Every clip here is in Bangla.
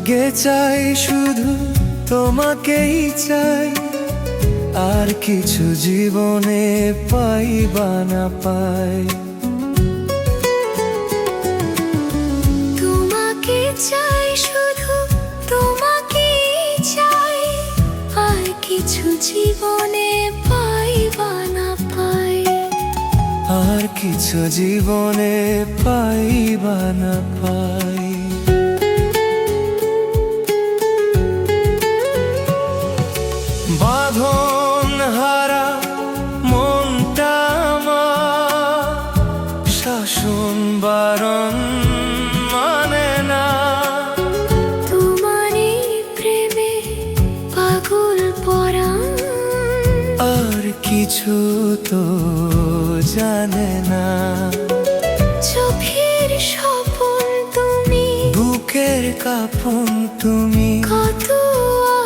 ভাগ্যে চাই শুধু তোমাকেই চাই, আর কিছু জীবনে পাই বা না পাই। তোমাকে চাই শুধু তোমাকেই চাই, আর কিছু জীবনে পাই বা না পাই। আর কিছু জীবনে পাই বা না পাই। বাঁধন হারা মনটা আমার, শাসন বারণ মানে না। তোমারই প্রেমে পাগল পরাণ, আর কিছু তো জানে না। চোখের স্বপন তুমি, বুকের কাঁপন তুমি, কত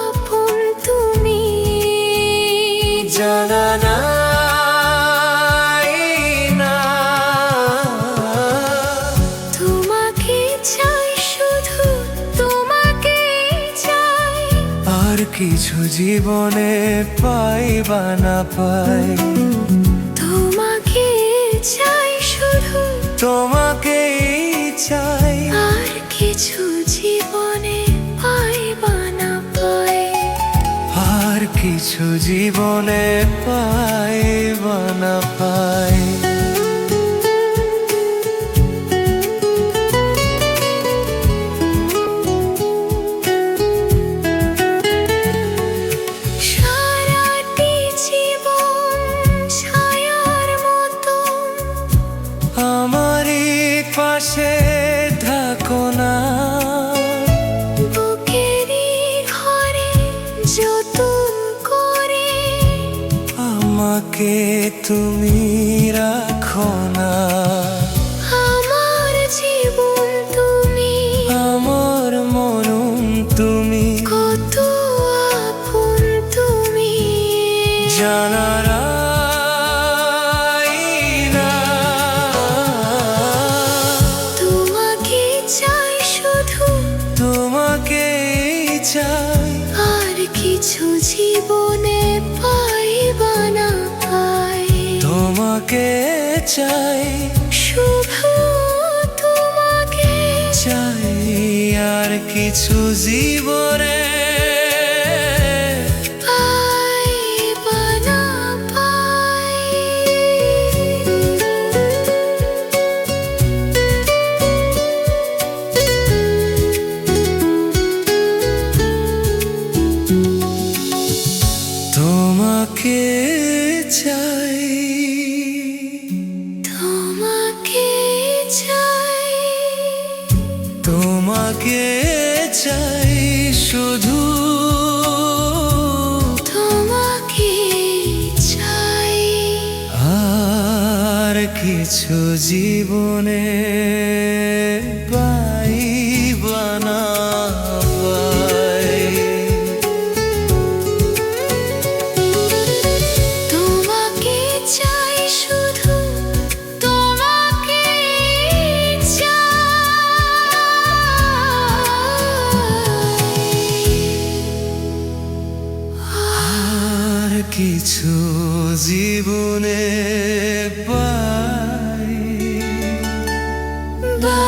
আপন তুমি। জানা নাই না। তোমাকে চাই শুধু তোমাকেই চাই, আর কিছু জীবনে পাই বা না পাই। তোমাকে চাই শুধু তোমাকেই চাই, আর কিছু জীবনে পাই বা না পাই। আর কিছু জীবনে পাই বা না পাই। সারাটি জীবন ছায়ার মতো আমারই পাশে থাকো না। বুকেরই ঘরে যতন করে আমাকে তুমি রাখো না। আমার জীবন তুমি, আমার মরণ তুমি, কত আপন তুমি। জানা না। তোমাকে চাই শুধু তোমাকেই চাই, আর কিছু জীবনে পাই বা না পাই। তোমাকে চাই, শুধু তোমাকে চাই, আর কিছু জীবনে পাই বা না পাই। তোমাকে চাই, তোমাকে চাই, তোমাকে চাই শুধু তোমাকে চাই, আর কিছু জীবনে পাই বা না পাই। তোমাকে চাই শুধু তোমাকে চাই, আর কিছু জীবনে পাই বা